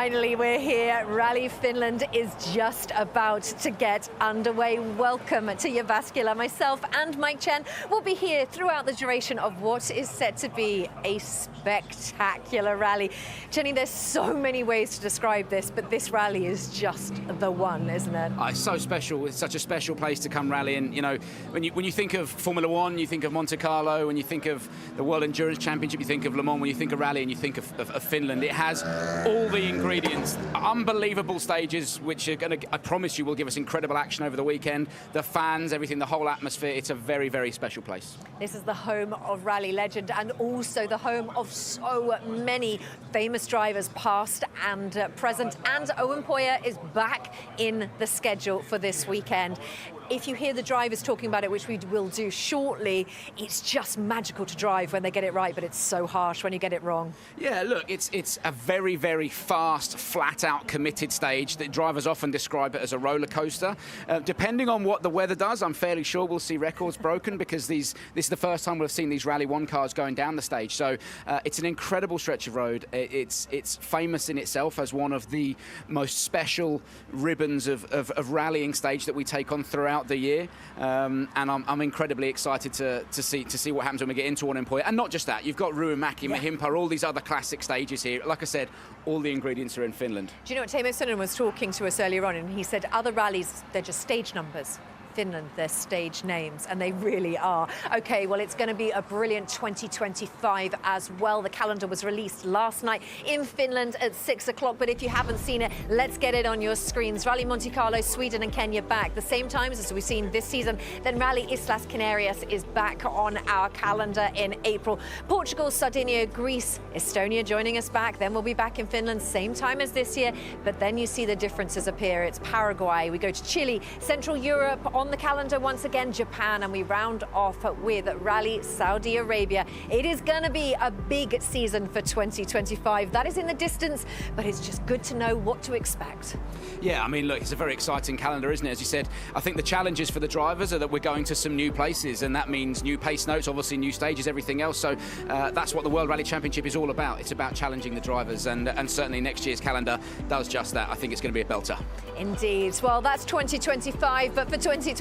Finally, we're here. Rally Finland is just about to get underway. Welcome to Jyväskylä. Myself and Mike Chen will be here throughout the duration of what is set to be a spectacular rally. Jenny, there's so many ways to describe this, but this rally is just the one, isn't it? It's so special. It's such a special place to come rallying. You know, when you think of Formula One, you think of Monte Carlo. When you think of the World Endurance Championship, you think of Le Mans. When you think of rally and you think of Finland, it has all the ingredients, unbelievable stages, which are going to, I promise you, will give us incredible action over the weekend. The fans, everything, the whole atmosphere. It's a very, very special place. This is the home of rally legend and also the home of so many famous drivers, past and present. And Owen Poyer is back in the schedule for this weekend. If you hear the drivers talking about it, which we will do shortly, it's just magical to drive when they get it right, but it's so harsh when you get it wrong. Yeah, look, it's a very, very fast, flat-out, committed stage that drivers often describe it as a roller coaster. Depending on what the weather does, I'm fairly sure we'll see records broken because this is the first time we've seen these Rally 1 cars going down the stage. So it's an incredible stretch of road. It's famous in itself as one of the most special ribbons of rallying stage that we take on throughout the year, and I'm incredibly excited to see what happens when we get into Owen Poyer. And not just that, you've got Ruumäki, Mahimpa, all these other classic stages here. Like I said, all the ingredients are in Finland. Do you know what, Teemu Sundin was talking to us earlier on, and he said other rallies, they're just stage numbers. Finland, their stage names, and they really are. Okay, well, it's going to be a brilliant 2025 as well. The calendar was released last night in Finland at 6 o'clock, but if you haven't seen it, let's get it on your screens. Rally Monte Carlo, Sweden and Kenya back the same times as we've seen this season. Then Rally Islas Canarias is back on our calendar in April. Portugal, Sardinia, Greece, Estonia joining us back. Then we'll be back in Finland same time as this year, but then you see the differences appear. It's Paraguay, we go to Chile, Central Europe, on the calendar once again Japan, and we round off with Rally Saudi Arabia. It is going to be a big season for 2025. That is in the distance, but it's just good to know what to expect. Yeah, I mean, look, it's a very exciting calendar, isn't it? As you said, I think the challenges for the drivers are that we're going to some new places, and that means new pace notes, obviously new stages, everything else. So that's what the World Rally Championship is all about. It's about challenging the drivers, and certainly next year's calendar does just that. I think it's going to be a belter. Indeed. Well, that's 2025, but for 2024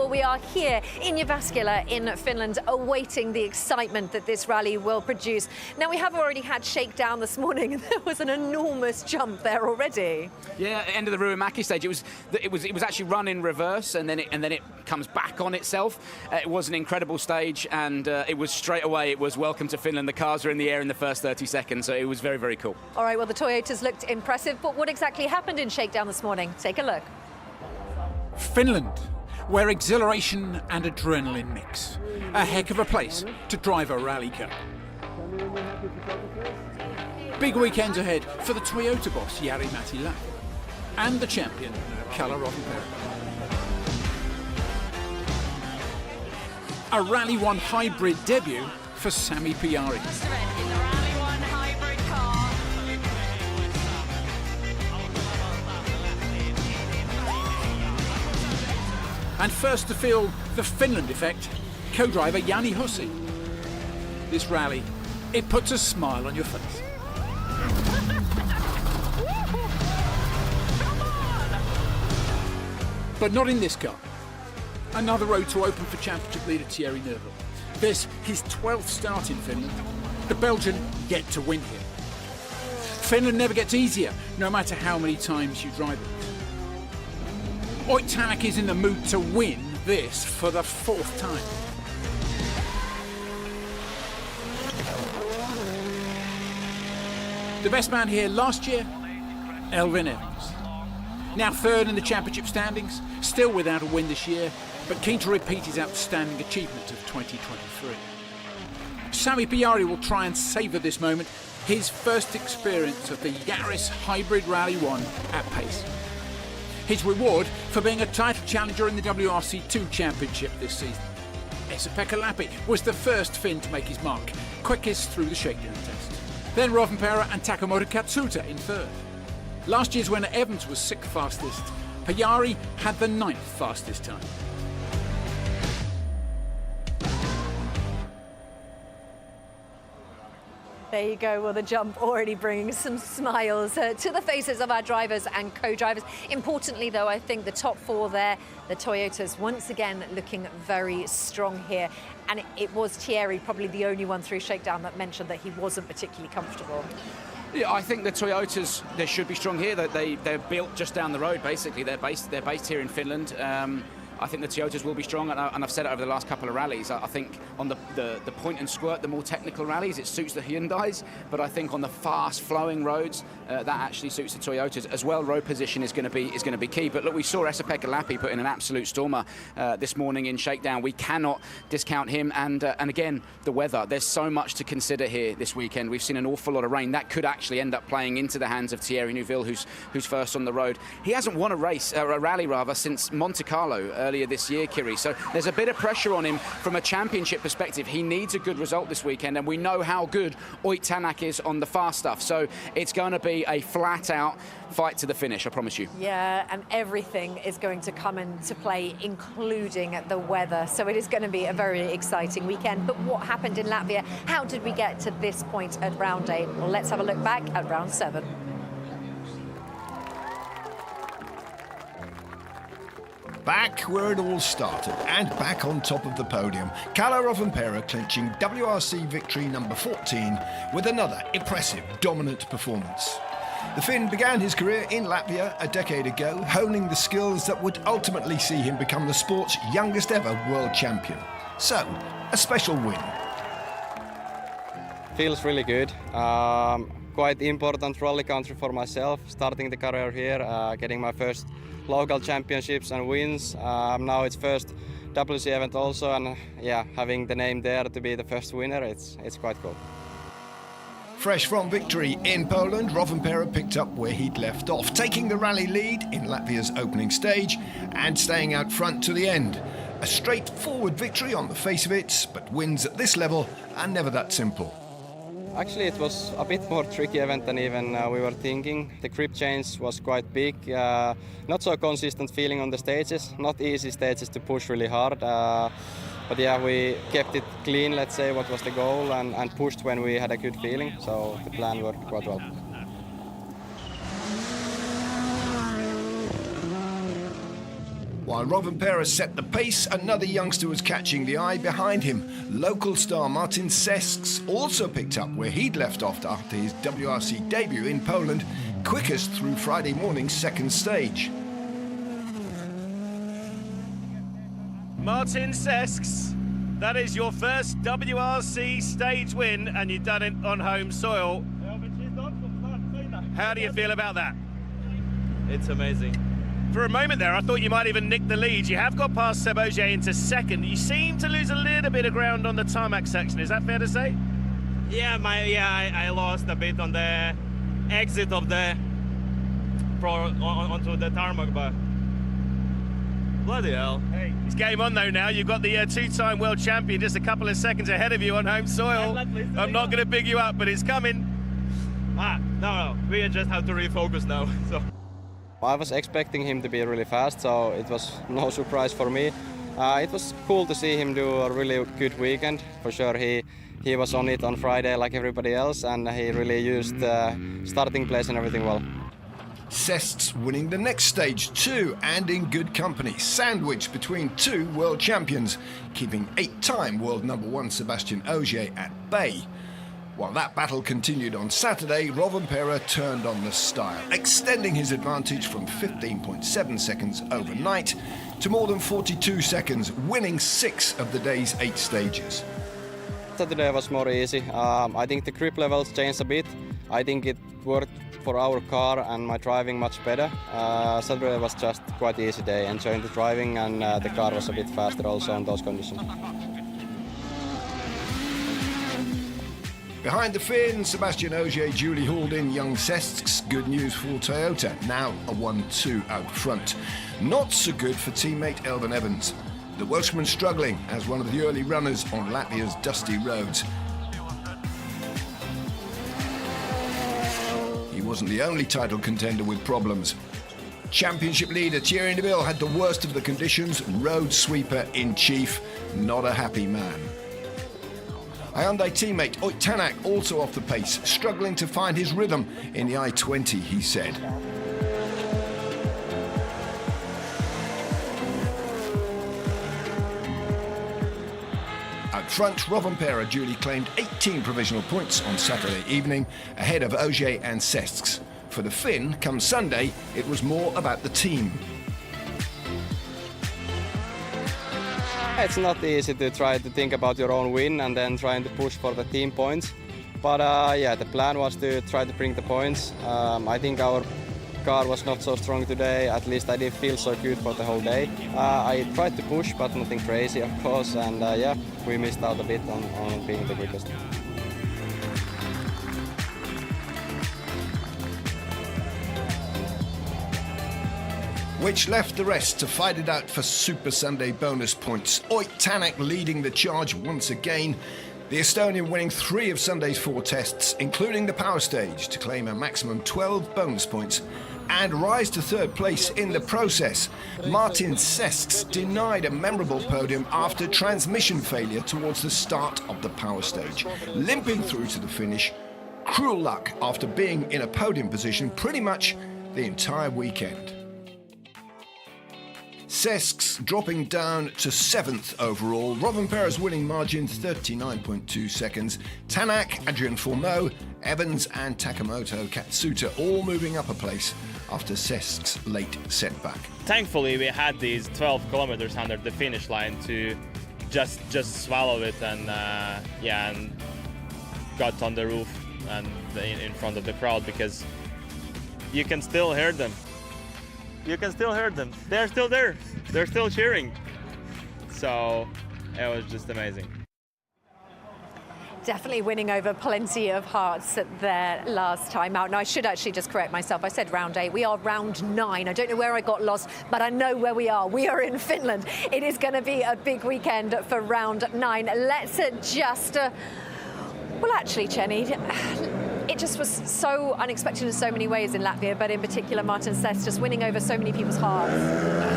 we are here in Jyväskylä in Finland, awaiting the excitement that this rally will produce. Now, we have already had Shakedown this morning, and there was an enormous jump there already. Yeah, end of the Ruumäki stage. It was actually run in reverse, and then it comes back on itself. It was an incredible stage, and it was straight away. It was welcome to Finland. The cars were in the air in the first 30 seconds, so it was very, very cool. All right, well, the Toyotas looked impressive, but what exactly happened in Shakedown this morning? Take a look. Finland, where exhilaration and adrenaline mix. A heck of a place to drive a rally car. Big weekends ahead for the Toyota boss Jari-Matti Lapp and the champion Kalle Rovanperä. A Rally 1 hybrid debut for Sami Piari. And first to feel the Finland effect, co-driver Jani Hussi. This rally, it puts a smile on your face. But not in this car. Another road to open for championship leader Thierry Neuville. This, his 12th start in Finland. The Belgian yet to win here. Finland never gets easier, no matter how many times you drive it. Oyt Tänak is in the mood to win this for the 4th time. The best man here last year, Elfyn Evans. Now 3rd in the championship standings, still without a win this year, but keen to repeat his outstanding achievement of 2023. Sami Piari will try and savour this moment, his first experience of the Yaris Hybrid Rally 1 at pace. His reward for being a title challenger in the WRC 2 Championship this season. Esa-Pekka Lappi was the first Finn to make his mark, quickest through the shakedown test. Then Rovanperä and Takamoto Katsuta in 3rd. Last year's winner Evans was 6th fastest. Piari had the 9th fastest time. There you go. Well, the jump already bringing some smiles to the faces of our drivers and co-drivers. Importantly, though, I think the top four there, the Toyotas, once again looking very strong here. And it was Thierry, probably the only one through Shakedown, that mentioned that he wasn't particularly comfortable. Yeah, I think the Toyotas, they should be strong here. They're built just down the road, basically. They're based here in Finland. I think the Toyotas will be strong, and I've said it over the last couple of rallies. I think on the point and squirt, the more technical rallies, it suits the Hyundais, but I think on the fast-flowing roads, that actually suits the Toyotas as well. Road position is going to be key. But look, we saw Esa-Pekka Lappi put in an absolute stormer this morning in Shakedown. We cannot discount him, and again, the weather. There's so much to consider here this weekend. We've seen an awful lot of rain. That could actually end up playing into the hands of Thierry Neuville, who's first on the road. He hasn't won a rally since Monte Carlo earlier this year, Kiri. So there's a bit of pressure on him from a championship perspective. He needs a good result this weekend, and we know how good Oyt Tanak is on the fast stuff. So it's going to be a flat-out fight to the finish, I promise you. Yeah, and everything is going to come into play, including the weather. So it is going to be a very exciting weekend. But what happened in Latvia? How did we get to this point at round 8? Well, let's have a look back at round 7. Back where it all started, and back on top of the podium, Kalle Rovanperä clinching WRC victory number 14 with another impressive, dominant performance. The Finn began his career in Latvia a decade ago, honing the skills that would ultimately see him become the sport's youngest ever world champion. So, a special win. Feels really good. Quite important rally country for myself, starting the career here, getting my first local championships and wins. Now it's first WRC event also, and yeah, having the name there to be the first winner, it's quite cool. Fresh from victory in Poland, Rovanperä picked up where he'd left off, taking the rally lead in Latvia's opening stage and staying out front to the end. A straightforward victory on the face of it, but wins at this level are never that simple. Actually, it was a bit more tricky event than even we were thinking. The grip change was quite big, not so consistent feeling on the stages, not easy stages to push really hard. But yeah, we kept it clean, let's say, what was the goal, and pushed when we had a good feeling, so the plan worked quite well. While Rovanperä set the pace, another youngster was catching the eye behind him. Local star Martin Sesks also picked up where he'd left off after his WRC debut in Poland, quickest through Friday morning's second stage. Martin Sesks, that is your first WRC stage win, and you've done it on home soil. How do you feel about that? It's amazing. For a moment there, I thought you might even nick the lead. You have got past Seb Ogier into second. You seem to lose a little bit of ground on the tarmac section. Is that fair to say? Yeah, I lost a bit on the exit of the onto the tarmac, but bloody hell. Hey, it's game on though now. You've got the two-time world champion just a couple of seconds ahead of you on home soil. I'm not going to big you up, but it's coming. No, we just have to refocus now. So. I was expecting him to be really fast, so it was no surprise for me. It was cool to see him do a really good weekend. For sure, he was on it on Friday like everybody else, and he really used starting place and everything well. Sesks winning the next stage too, and in good company, sandwiched between two world champions, keeping 8-time world number 1 Sebastian Ogier at bay. While that battle continued on Saturday, Rovanperä turned on the style, extending his advantage from 15.7 seconds overnight to more than 42 seconds, winning 6 of the day's 8 stages. Saturday was more easy. I think the grip levels changed a bit. I think it worked for our car and my driving much better. Saturday was just quite easy day, enjoying the driving, and the car was a bit faster also in those conditions. Behind the Finn, Sebastian Ogier duly hauled in young Sesks. Good news for Toyota, now a 1-2 out front. Not so good for teammate Elvin Evans. The Welshman struggling as one of the early runners on Latvia's dusty roads. He wasn't the only title contender with problems. Championship leader Thierry Neuville had the worst of the conditions, road sweeper in chief, not a happy man. Hyundai teammate Ott Tänak also off the pace, struggling to find his rhythm in the I-20, he said. Out front, Rovanperä duly claimed 18 provisional points on Saturday evening, ahead of Ogier and Sesks. For the Finn, come Sunday, it was more about the team. It's not easy to try to think about your own win and then trying to push for the team points. But yeah, the plan was to try to bring the points. I think our car was not so strong today, at least I didn't feel so good for the whole day. I tried to push, but nothing crazy, of course, and yeah, we missed out a bit on being the quickest. Which left the rest to fight it out for Super Sunday bonus points. Ott Tänak leading the charge once again. The Estonian winning 3 of Sunday's 4 tests, including the power stage, to claim a maximum 12 bonus points and rise to 3rd place in the process. Martin Sesks denied a memorable podium after transmission failure towards the start of the power stage, limping through to the finish. Cruel luck after being in a podium position pretty much the entire weekend. Sesks dropping down to 7th overall. Rovanperä's winning margin 39.2 seconds. Tänak, Adrian Fourneau, Evans and Takamoto Katsuta all moving up a place after Sesks' late setback. Thankfully, we had these 12 kilometers under the finish line to just swallow it and yeah, and got on the roof and in front of the crowd, because you can still hear them. You can still hear them. They're still there. They're still cheering. So it was just amazing. Definitely winning over plenty of hearts at their last time out. Now, I should actually just correct myself. I said round 8. We are round 9. I don't know where I got lost, but I know where we are. We are in Finland. It is going to be a big weekend for round 9. Let's just... well, actually, Chenny, it just was so unexpected in so many ways in Latvia, but in particular Martin Sesks just winning over so many people's hearts.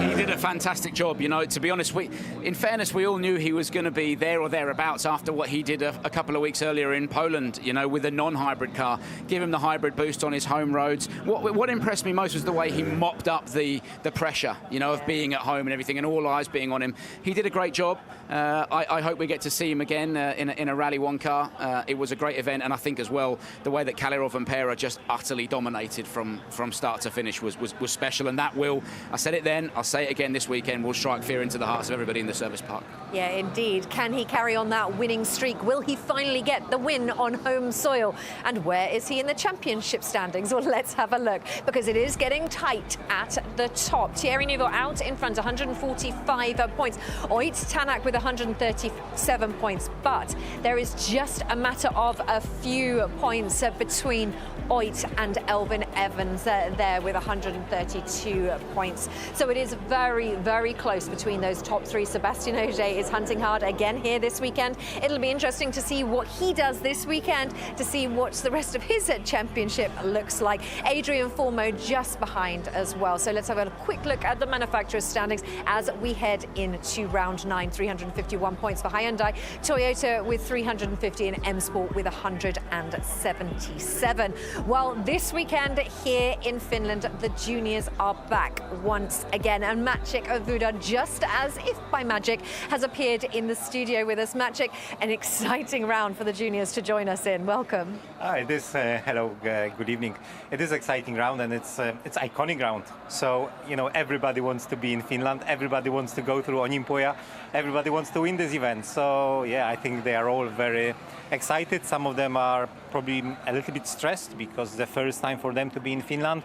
He did a fantastic job. You know, to be honest, in fairness, we all knew he was going to be there or thereabouts after what he did a couple of weeks earlier in Poland, you know, with a non-hybrid car. Give him the hybrid boost on his home roads. What impressed me most was the way he mopped up the pressure, you know, of being at home and everything, and all eyes being on him. He did a great job. I hope we get to see him again in a Rally 1 car. It was a great event, and I think as well, the way that Kalle Rovanperä just utterly dominated from start to finish was special, and that will, I said it then, I'll say it again this weekend, will strike fear into the hearts of everybody in the service park. Yeah, indeed. Can he carry on that winning streak? Will he finally get the win on home soil? And where is he in the championship standings? Well, let's have a look, because it is getting tight at the top. Thierry Neuville out in front, 145 points. Ott Tänak with 137 points, but there is just a matter of a few points between Ott and Elvin Evans there with 132 points. So it is very, very close between those top 3. Sebastian Ogier is hunting hard again here this weekend. It'll be interesting to see what he does this weekend, to see what the rest of his championship looks like. Adrian Fourneau just behind as well. So let's have a quick look at the manufacturer's standings as we head into round 9. 351 points for Hyundai, Toyota with 350 and M Sport with 177. Well, this weekend here in Finland, the juniors are back once again, and Maciek Avuda, just as if by magic, has appeared in the studio with us. Maciek, an exciting round for the juniors to join us in. Welcome. It is. Hello, good evening. It is exciting round, and it's iconic round. So, you know, everybody wants to be in Finland. Everybody wants to go through Onimpoja. Everybody wants to win this event. So, yeah, I think they are all very excited. Some of them are probably a little bit stressed because it's the first time for them to be in Finland.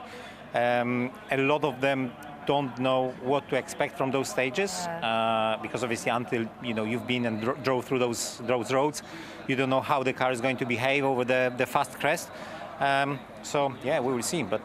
A lot of them don't know what to expect from those stages because obviously until you've been and drove through those roads, you don't know how the car is going to behave over the fast crest. So yeah, we will see. But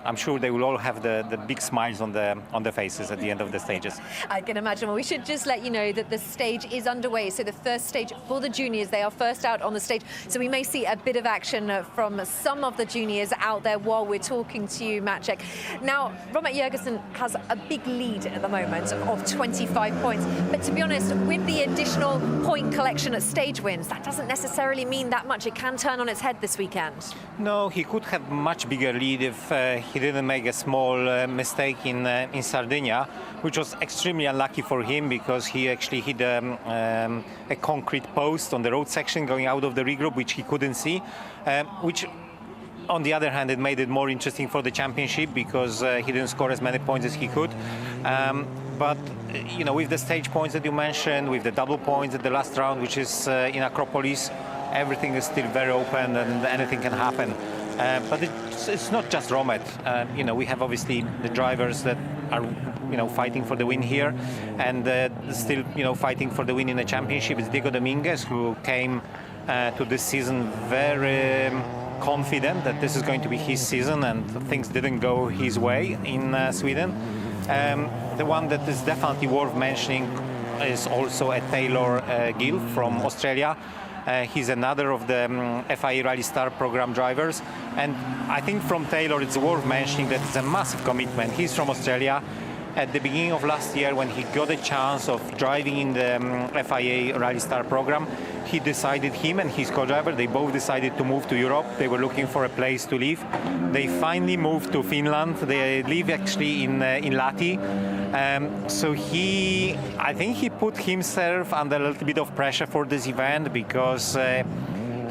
I'm sure they will all have the big smiles on their faces at the end of the stages. I can imagine. Well, we should just let you know that the stage is underway. So the first stage for the juniors, they are first out on the stage. So we may see a bit of action from some of the juniors out there while we're talking to you, Maciek. Now, Robert Jurgensen has a big lead at the moment of 25 points. But to be honest, with the additional point collection at stage wins, that doesn't necessarily mean that much. It can turn on its head this weekend. No, he could have much bigger lead if he didn't make a small mistake in Sardinia, which was extremely unlucky for him because he actually hit a concrete post on the road section going out of the regroup, which he couldn't see, which on the other hand, it made it more interesting for the championship because he didn't score as many points as he could. But you know, with the stage points that you mentioned, with the double points at the last round, which is in Acropolis, everything is still very open and anything can happen. But it's not just Romet. You know, we have obviously the drivers that are, you know, fighting for the win here, and still, you know, fighting for the win in the championship. It's Diego Dominguez, who came to this season very confident that this is going to be his season, and things didn't go his way in Sweden. The one that is definitely worth mentioning is also a Taylor Gill from Australia. He's another of the FIA Rally Star program drivers, and I think from Taylor it's worth mentioning that it's a massive commitment. He's from Australia. At the beginning of last year, when he got a chance of driving in the FIA Rally Star program, he decided, him and his co-driver, they both decided to move to Europe. They were looking for a place to live. They finally moved to Finland. They live actually in Lahti. So I think he put himself under a little bit of pressure for this event because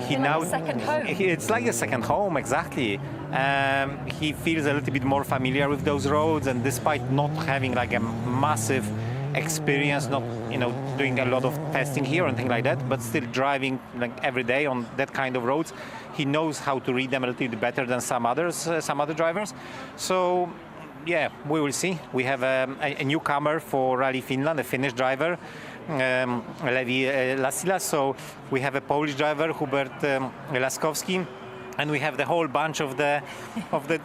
he now, like a second home. It's like a second home, exactly. He feels a little bit more familiar with those roads, and despite not having like a massive experience, not, you know, doing a lot of testing here or anything like that, but still driving like every day on that kind of roads, he knows how to read them a little bit better than some other drivers. So yeah, we will see. We have a newcomer for Rally Finland, a Finnish driver, Levi Lassila. So we have a Polish driver, Hubert Laskowski, and we have the whole bunch of the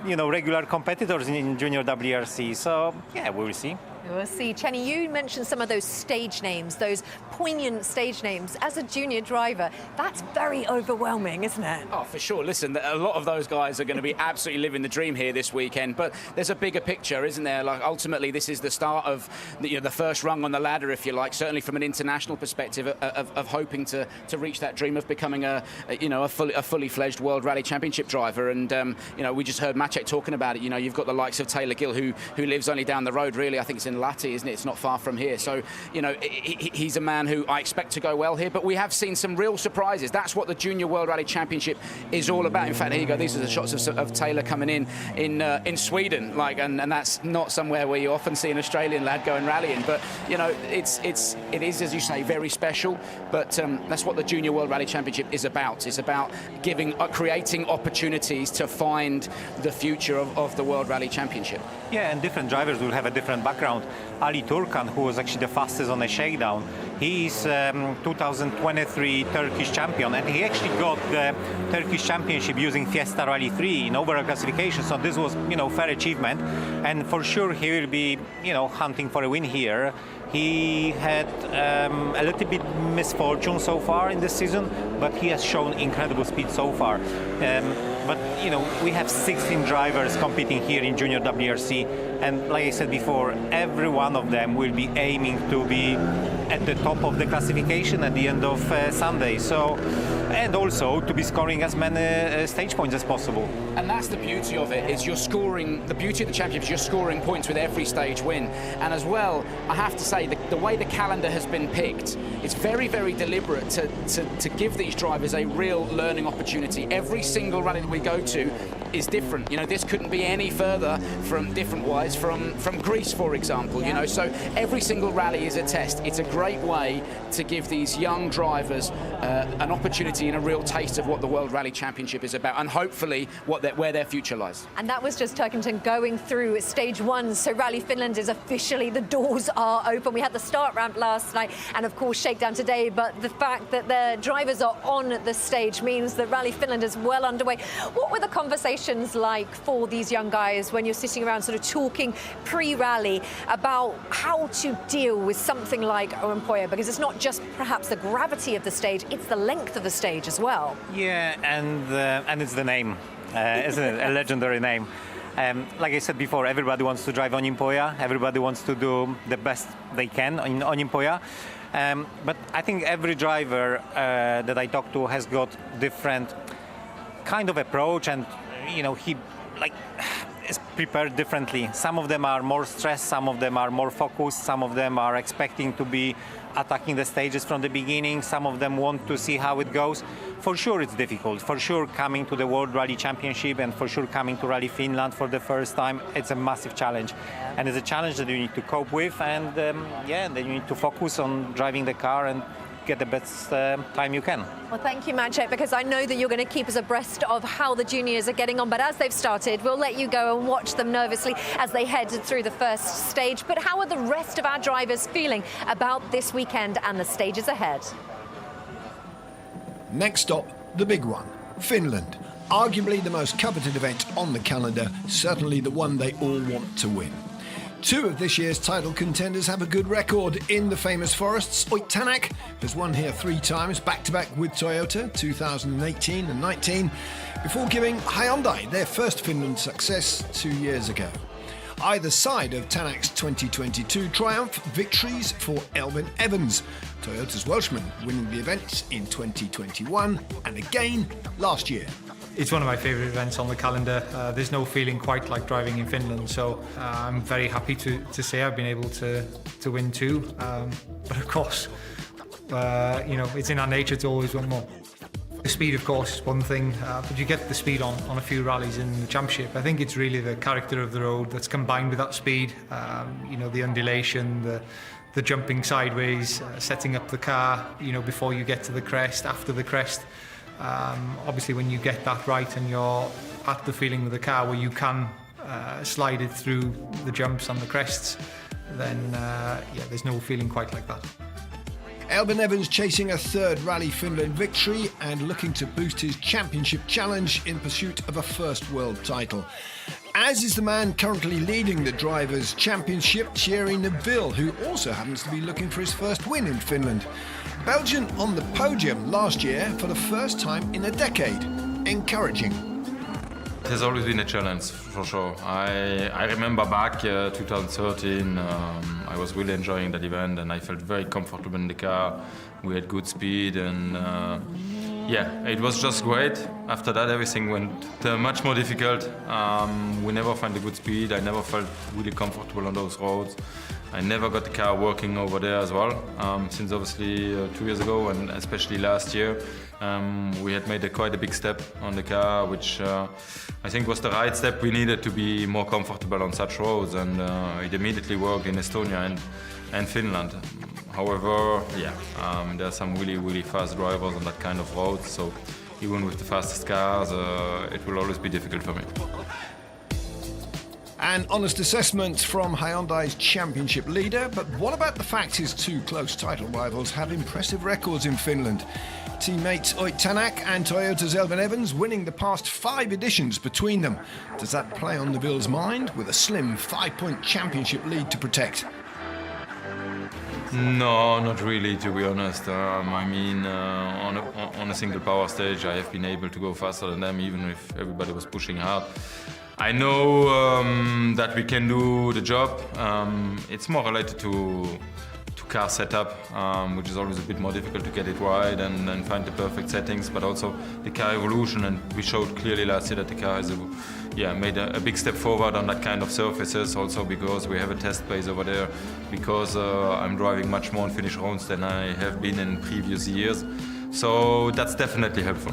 you know, regular competitors in junior WRC. So yeah, we will see. We'll see. Chenny, you mentioned some of those stage names, those poignant stage names. As a junior driver, that's very overwhelming, isn't it? Oh, for sure. Listen, a lot of those guys are going to be absolutely living the dream here this weekend. But there's a bigger picture, isn't there? Like, ultimately, this is the start of the first rung on the ladder, if you like, certainly from an international perspective of hoping to reach that dream of becoming a fully fledged World Rally Championship driver. And, you know, we just heard Maciek talking about it. You know, you've got the likes of Taylor Gill, who lives only down the road, really. I think it's in Lahti, isn't it? It's not far from here. So, you know, he's a man who I expect to go well here, but we have seen some real surprises. That's what the Junior World Rally Championship is all about. In fact, here you go. These are the shots of Taylor coming in Sweden, like, and that's not somewhere where you often see an Australian lad going rallying. But, you know, it is, as you say, very special. But that's what the Junior World Rally Championship is about. It's about creating opportunities to find the future of the World Rally Championship. Yeah, and different drivers will have a different background. Ali Turkan, who was actually the fastest on a Shakedown, he is 2023 Turkish champion, and he actually got the Turkish championship using Fiesta Rally 3 in overall classification. So this was, you know, fair achievement, and for sure he will be, you know, hunting for a win here. He had a little bit misfortune so far in this season, but he has shown incredible speed so far. But, you know, we have 16 drivers competing here in Junior WRC, and like I said before, every one of them will be aiming to be at the top of the classification at the end of Sunday. So, and also to be scoring as many stage points as possible. And that's the beauty of it, is you're scoring, the beauty of the championship is you're scoring points with every stage win. And as well, I have to say, the way the calendar has been picked, it's very, very deliberate to give these drivers a real learning opportunity. Every single rally that we go to is different. You know, this couldn't be any further from different-wise guys from Greece, for example. You know, so every single rally is a test. It's a great way to give these young drivers an opportunity and a real taste of what the World Rally Championship is about, and hopefully where their future lies. And that was just Turkington going through stage 1. So Rally Finland is officially, the doors are open. We had the start ramp last night and of course Shakedown today, but the fact that the drivers are on the stage means that Rally Finland is well underway. What were the conversations like for these young guys when you're sitting around sort of talking pre-rally about how to deal with something like Olympia? Because it's not just perhaps the gravity of the stage, it's the length of the stage as well. Yeah, and it's the name, isn't it? A legendary name. Like I said before, everybody wants to drive Olympia. Everybody wants to do the best they can in Olympia. But I think every driver that I talk to has got different kind of approach, and you know, he is prepared differently. Some of them are more stressed, some of them are more focused, some of them are expecting to be attacking the stages from the beginning, some of them want to see how it goes. For sure it's difficult. For sure coming to the World Rally Championship and for sure coming to Rally Finland for the first time, it's a massive challenge. And it's a challenge that you need to cope with, and then you need to focus on driving the car and get the best time you can. Well, thank you, Maciej, because I know that you're going to keep us abreast of how the juniors are getting on. But as they've started, we'll let you go and watch them nervously as they head through the first stage. But how are the rest of our drivers feeling about this weekend and the stages ahead? Next stop, the big one, Finland. Arguably the most coveted event on the calendar, certainly the one they all want to win. Two of this year's title contenders have a good record in the famous forests. Ott Tänak has won here 3 times, back-to-back with Toyota, 2018 and 19, before giving Hyundai their first Finland success 2 years ago. Either side of Tänak's 2022 triumph, victories for Elfyn Evans, Toyota's Welshman, winning the event in 2021 and again last year. It's one of my favourite events on the calendar. There's no feeling quite like driving in Finland, so I'm very happy to say I've been able to win 2. But of course, you know, it's in our nature to always want more. The speed, of course, is one thing, but you get the speed on a few rallies in the championship. I think it's really the character of the road that's combined with that speed. You know, the undulation, the jumping sideways, setting up the car, you know, before you get to the crest, after the crest. Obviously, when you get that right and you're at the feeling with the car where you can slide it through the jumps and the crests, then yeah, there's no feeling quite like that. Elfyn Evans chasing a 3rd Rally Finland victory and looking to boost his championship challenge in pursuit of a first world title. As is the man currently leading the Drivers' Championship, Thierry Neuville, who also happens to be looking for his first win in Finland. Belgian on the podium last year for the first time in a decade. Encouraging. It has always been a challenge, for sure. I remember back 2013, I was really enjoying that event and I felt very comfortable in the car. We had good speed and yeah, it was just great. After that, everything went much more difficult. We never found a good speed. I never felt really comfortable on those roads. I never got the car working over there as well, since obviously 2 years ago and especially last year. We had made quite a big step on the car, which I think was the right step we needed to be more comfortable on such roads, and it immediately worked in Estonia and Finland. However, yeah, there are some really fast drivers on that kind of road, so even with the fastest cars, it will always be difficult for me. An honest assessment from Hyundai's championship leader, but what about the fact his 2 close title rivals have impressive records in Finland? Teammates Ott Tänak and Toyota's Elfyn Evans winning the past 5 editions between them. Does that play on Neuville's mind with a slim 5-point championship lead to protect? No, not really, to be honest. I mean, on a single power stage, I have been able to go faster than them, even if everybody was pushing hard. I know that we can do the job. It's more related to car setup, which is always a bit more difficult to get it right and find the perfect settings, but also the car evolution. And we showed clearly last year that the car has made a big step forward on that kind of surfaces, also because we have a test base over there, because I'm driving much more on Finnish roads than I have been in previous years. So that's definitely helpful.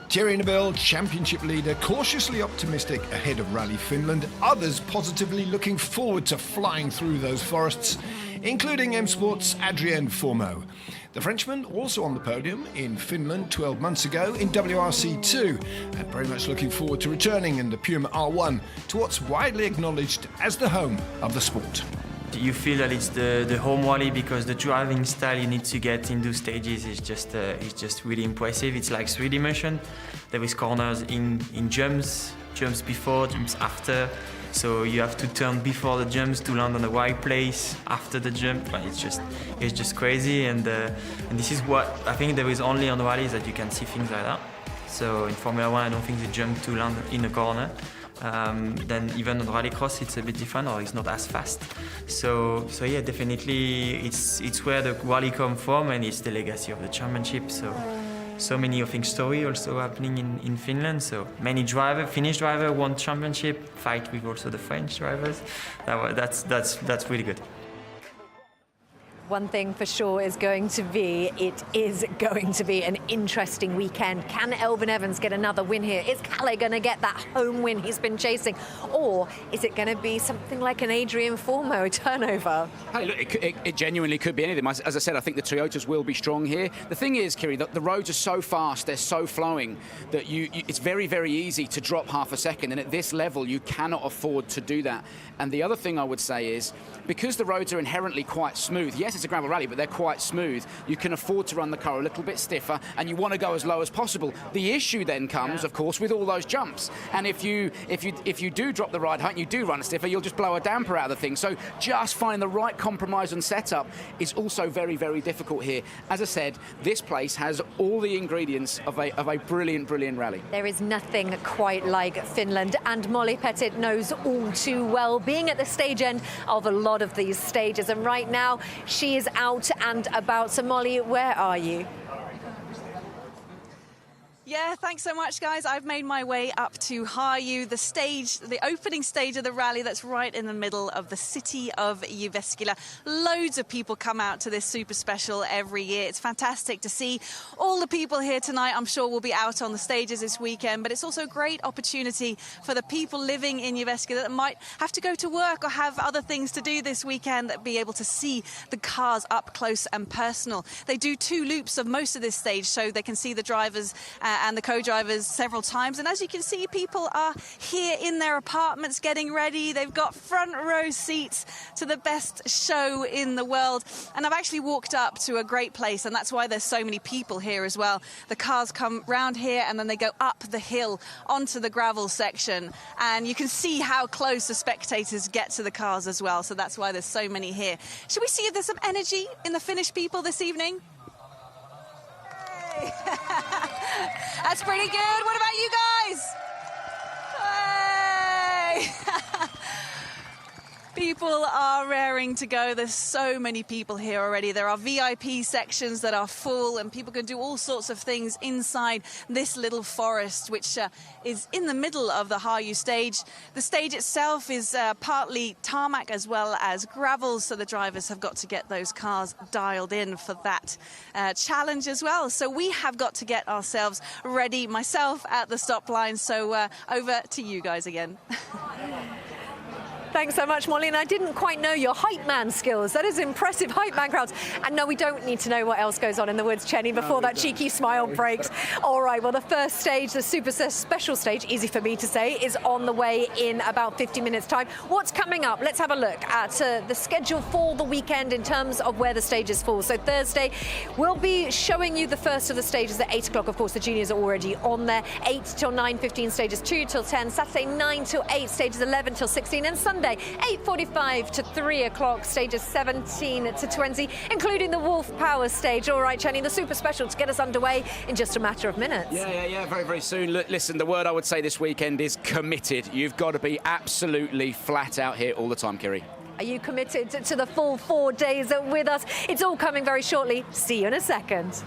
Thierry Neuville, championship leader, cautiously optimistic ahead of Rally Finland. Others positively looking forward to flying through those forests, including M Sport's Adrien Fourmeau. The Frenchman also on the podium in Finland 12 months ago in WRC 2, and very much looking forward to returning in the Puma R1 to what's widely acknowledged as the home of the sport. You feel that it's the home rally because the driving style you need to get into stages is just really impressive. It's like 3D motion. There is corners in jumps before, jumps after. So you have to turn before the jumps to land on the right place after the jump. It's just crazy, and this is what I think there is only on rallies that you can see things like that. So in Formula 1, I don't think they jump to land in a corner. Then even on rallycross it's a bit different, or it's not as fast. So yeah, definitely it's where the rally come from, and it's the legacy of the championship. So many of things story also happening in Finland. So many Finnish driver won championship, fight with also the French drivers. That's really good. One thing for sure is going to be an interesting weekend. Can Elfyn Evans get another win here? Is Kalle going to get that home win he's been chasing? Or is it going to be something like an Adrien Fourmeau turnover? Hey, look, it genuinely could be anything. As I said, I think the Toyotas will be strong here. The thing is, Kiri, the roads are so fast, they're so flowing, that it's very, very easy to drop half a second. And at this level, you cannot afford to do that. And the other thing I would say is, because the roads are inherently quite smooth, yes, it's a gravel rally, but they're quite smooth, you can afford to run the car a little bit stiffer, and you want to go as low as possible. The issue then comes, of course, with all those jumps. And if you do drop the ride height and you do run stiffer, you'll just blow a damper out of the thing. So just finding the right compromise and setup is also very, very difficult here. As I said, this place has all the ingredients of a brilliant, brilliant rally. There is nothing quite like Finland, and Molly Pettit knows all too well, being at the stage end of a lot of these stages, and right now she is out and about. So Molly, where are you? Yeah, thanks so much, guys. I've made my way up to Harju, the opening stage of the rally that's right in the middle of the city of Jyväskylä. Loads of people come out to this super special every year. It's fantastic to see all the people here tonight. I'm sure we'll be out on the stages this weekend, but it's also a great opportunity for the people living in Jyväskylä that might have to go to work or have other things to do this weekend, that be able to see the cars up close and personal. They do 2 loops of most of this stage, so they can see the drivers and the co-drivers several times. And as you can see, people are here in their apartments getting ready. They've got front row seats to the best show in the world. And I've actually walked up to a great place, and that's why there's so many people here as well. The cars come round here and then they go up the hill onto the gravel section. And you can see how close the spectators get to the cars as well. So that's why there's so many here. Should we see if there's some energy in the Finnish people this evening? That's pretty good. What about you guys? Hey! People are raring to go. There's so many people here already. There are VIP sections that are full, and people can do all sorts of things inside this little forest, which is in the middle of the Harju stage. The stage itself is partly tarmac as well as gravel, so the drivers have got to get those cars dialed in for that challenge as well. So we have got to get ourselves ready, myself at the stop line. So over to you guys again. Thanks so much, Molly. And I didn't quite know your hype man skills. That is impressive, hype man crowds. And no, we don't need to know what else goes on in the woods, Chenny, before that cheeky smile breaks. All right, well, the first stage, the super special stage, easy for me to say, is on the way in about 50 minutes' time. What's coming up? Let's have a look at the schedule for the weekend in terms of where the stages fall. So Thursday, we'll be showing you the first of the stages at 8 o'clock. Of course, the juniors are already on there. 8 till 9:15 stages, 2 till 10. Saturday, 9 till 8 stages, 11 till 16. And Sunday, 8:45 to 3 o'clock, stages 17 to 20, including the Wolf Power stage. All right, Chenny, the super special to get us underway in just a matter of minutes. Yeah, very, very soon. Look, listen, the word I would say this weekend is committed. You've got to be absolutely flat out here all the time, Kiri. Are you committed to the full 4 days with us? It's all coming very shortly. See you in a second.